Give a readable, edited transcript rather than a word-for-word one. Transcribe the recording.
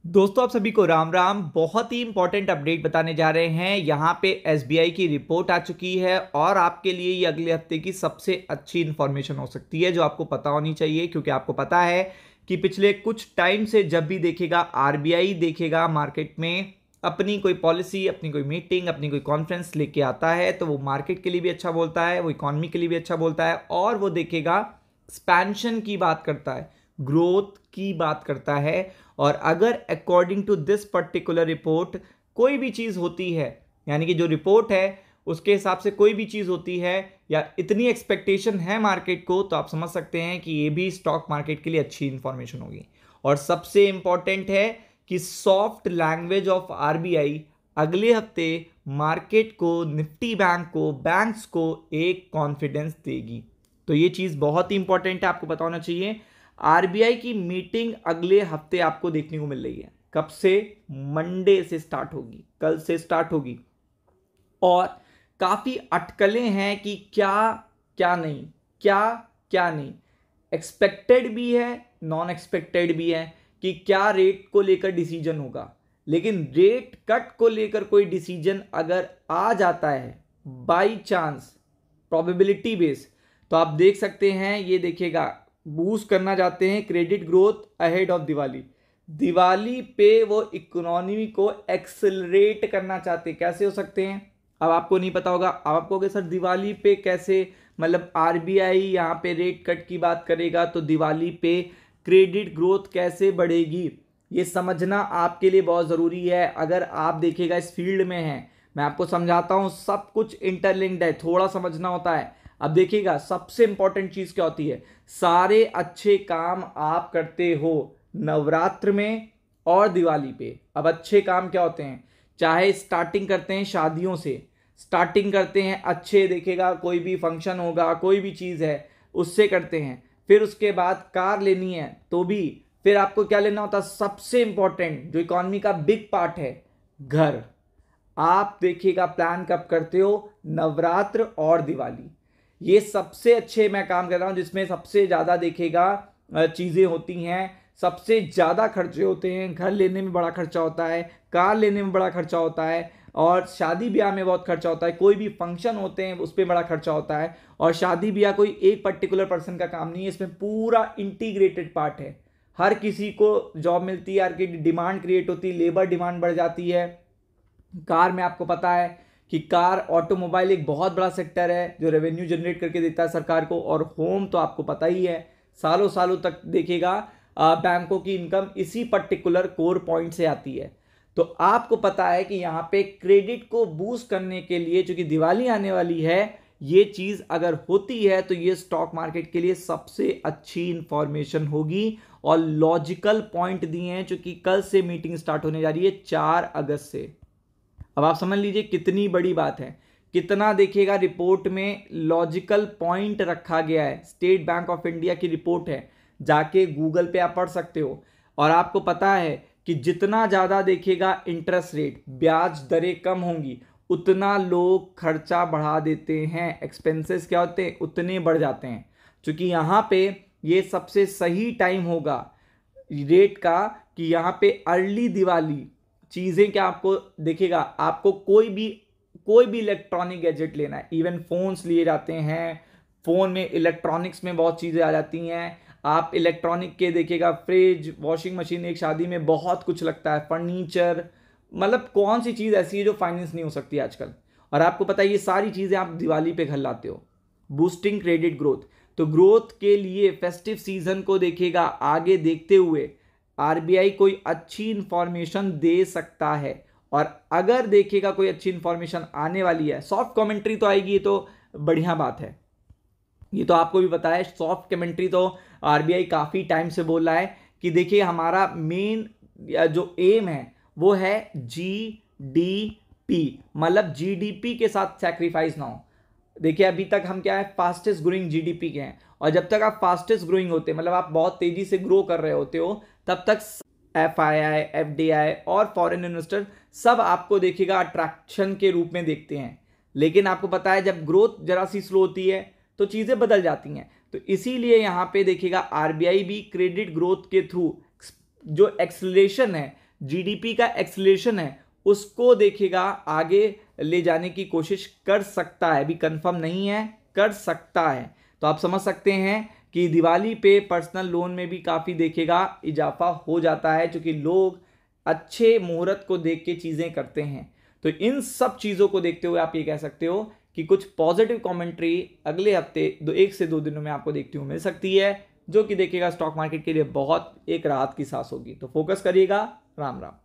दोस्तों आप सभी को राम राम। बहुत ही इंपॉर्टेंट अपडेट बताने जा रहे हैं। यहाँ पे एसबीआई की रिपोर्ट आ चुकी है और आपके लिए ये अगले हफ्ते की सबसे अच्छी इंफॉर्मेशन हो सकती है जो आपको पता होनी चाहिए, क्योंकि आपको पता है कि पिछले कुछ टाइम से जब भी देखेगा आरबीआई देखेगा मार्केट में अपनी कोई पॉलिसी, अपनी कोई मीटिंग, अपनी कोई कॉन्फ्रेंस लेके आता है तो वो मार्केट के लिए भी अच्छा बोलता है, वो इकॉनमी के लिए भी अच्छा बोलता है और वो देखेगा एक्सपेंशन की बात करता है, ग्रोथ की बात करता है। और अगर according to this particular report कोई भी चीज़ होती है, यानी कि जो रिपोर्ट है उसके हिसाब से कोई भी चीज़ होती है या इतनी एक्सपेक्टेशन है मार्केट को, तो आप समझ सकते हैं कि ये भी स्टॉक मार्केट के लिए अच्छी इंफॉर्मेशन होगी। और सबसे इंपॉर्टेंट है कि सॉफ्ट लैंग्वेज ऑफ आरबीआई अगले हफ्ते मार्केट को, निफ्टी बैंक को, बैंक्स को एक कॉन्फिडेंस देगी। तो ये चीज़ बहुत ही इंपॉर्टेंट है, आपको पता होना चाहिए। आरबीआई की मीटिंग अगले हफ्ते आपको देखने को मिल रही है। कब से? मंडे से स्टार्ट होगी, कल से स्टार्ट होगी। और काफी अटकलें हैं कि क्या क्या नहीं, क्या क्या नहीं। एक्सपेक्टेड भी है, नॉन एक्सपेक्टेड भी है कि क्या रेट को लेकर डिसीजन होगा। लेकिन रेट कट को लेकर कोई डिसीजन अगर आ जाता है बाई चांस, प्रोबेबिलिटी बेस, तो आप देख सकते हैं, ये देखिएगा बूस्ट करना चाहते हैं credit growth ahead of Diwali. Diwali पे वो इकोनॉमी को एक्सेलरेट करना चाहते हैं। कैसे हो सकते हैं? अब आपको नहीं पता होगा। अब आपको कहोगे सर दिवाली पे कैसे, मतलब आरबीआई यहाँ पे रेट कट की बात करेगा तो दिवाली पे क्रेडिट ग्रोथ कैसे बढ़ेगी, ये समझना आपके लिए बहुत ज़रूरी है। अगर आप देखिएगा इस फील्ड में हैं, मैं आपको समझाता हूँ, सब कुछ इंटरलिंक्ड है, थोड़ा समझना होता है। अब देखिएगा सबसे इंपॉर्टेंट चीज़ क्या होती है, सारे अच्छे काम आप करते हो नवरात्र में और दिवाली पे। अब अच्छे काम क्या होते हैं? चाहे स्टार्टिंग करते हैं शादियों से, स्टार्टिंग करते हैं अच्छे, देखेगा कोई भी फंक्शन होगा, कोई भी चीज़ है उससे करते हैं। फिर उसके बाद कार लेनी है तो भी, फिर आपको क्या लेना होता है? सबसे इंपॉर्टेंट जो इकॉनमी का बिग पार्ट है, घर। आप देखिएगा प्लान कब करते हो? नवरात्र और दिवाली। ये सबसे अच्छे मैं काम कर रहा हूं जिसमें सबसे ज़्यादा देखिएगा चीज़ें होती हैं, सबसे ज़्यादा खर्चे होते हैं। घर लेने में बड़ा खर्चा होता है, कार लेने में बड़ा खर्चा होता है, और शादी ब्याह में बहुत खर्चा होता है। कोई भी फंक्शन होते हैं उस पर बड़ा खर्चा होता है। और शादी ब्याह कोई एक पर्टिकुलर पर्सन का काम नहीं है, इसमें पूरा इंटीग्रेटेड पार्ट है। हर किसी को जॉब मिलती है, हर की डिमांड क्रिएट होती है, लेबर डिमांड बढ़ जाती है। कार में आपको पता है कि कार, ऑटोमोबाइल एक बहुत बड़ा सेक्टर है जो रेवेन्यू जनरेट करके देता है सरकार को। और होम तो आपको पता ही है, सालों सालों तक देखिएगा बैंकों की इनकम इसी पर्टिकुलर कोर पॉइंट से आती है। तो आपको पता है कि यहाँ पे क्रेडिट को बूस्ट करने के लिए, चूंकि दिवाली आने वाली है, ये चीज़ अगर होती है तो ये स्टॉक मार्केट के लिए सबसे अच्छी इंफॉर्मेशन होगी। और लॉजिकल पॉइंट दिए हैं, चूंकि कल से मीटिंग स्टार्ट होने जा रही है 4 अगस्त से। अब आप समझ लीजिए कितनी बड़ी बात है, कितना देखिएगा रिपोर्ट में लॉजिकल पॉइंट रखा गया है। स्टेट बैंक ऑफ इंडिया की रिपोर्ट है, जाके गूगल पे आप पढ़ सकते हो। और आपको पता है कि जितना ज़्यादा देखिएगा इंटरेस्ट रेट, ब्याज दरें कम होंगी, उतना लोग खर्चा बढ़ा देते हैं, एक्सपेंसेस क्या होते हैं उतने बढ़ जाते हैं। क्योंकि यहाँ पे ये सबसे सही टाइम होगा रेट का कि यहाँ पे अर्ली दिवाली चीज़ें क्या आपको देखिएगा, आपको कोई भी इलेक्ट्रॉनिक गैजेट लेना है, इवन फोन्स लिए जाते हैं, फ़ोन में इलेक्ट्रॉनिक्स में बहुत चीज़ें आ जाती हैं। आप इलेक्ट्रॉनिक के देखिएगा, फ्रिज, वॉशिंग मशीन, एक शादी में बहुत कुछ लगता है, फर्नीचर, मतलब कौन सी चीज़ ऐसी है जो फाइनेंस नहीं हो सकती आजकल। और आपको पता है ये सारी चीज़ें आप दिवाली पे घर लाते हो। बूस्टिंग क्रेडिट ग्रोथ, तो ग्रोथ के लिए फेस्टिव सीजन को देखिएगा आगे देखते हुए आरबीआई कोई अच्छी इंफॉर्मेशन दे सकता है। और अगर देखिएगा कोई अच्छी इंफॉर्मेशन आने वाली है, सॉफ्ट कमेंट्री तो आएगी, ये तो बढ़िया बात है। ये तो आपको भी पता है, सॉफ्ट कमेंट्री तो आरबीआई काफ़ी टाइम से बोल रहा है कि देखिए हमारा मेन जो एम है वो है जीडीपी, मतलब जीडीपी के साथ सैक्रिफाइस ना हो। देखिए अभी तक हम क्या है, फास्टेस्ट ग्रोइंग जीडीपी के हैं। और जब तक आप फास्टेस्ट ग्रोइंग होते हैं, मतलब आप बहुत तेजी से ग्रो कर रहे होते हो, तब तक एफआईआई, एफडीआई और फॉरेन इन्वेस्टर सब आपको देखिएगा अट्रैक्शन के रूप में देखते हैं। लेकिन आपको पता है जब ग्रोथ जरा सी स्लो होती है तो चीज़ें बदल जाती हैं। तो इसीलिए यहाँ पे देखिएगा आरबीआई भी क्रेडिट ग्रोथ के थ्रू जो एक्सेलरेशन है, जीडीपी का एक्सीलरेशन है उसको देखेगा आगे ले जाने की कोशिश कर सकता है, अभी कंफर्म नहीं है, कर सकता है। तो आप समझ सकते हैं कि दिवाली पे पर्सनल लोन में भी काफ़ी देखेगा इजाफा हो जाता है, क्योंकि लोग अच्छे मुहूर्त को देख के चीज़ें करते हैं। तो इन सब चीज़ों को देखते हुए आप ये कह सकते हो कि कुछ पॉजिटिव कमेंट्री अगले हफ्ते 1 से 2 दिनों में आपको देखते हुए मिल सकती है, जो कि देखिएगा स्टॉक मार्केट के लिए बहुत एक राहत की सांस होगी। तो फोकस करिएगा। राम राम।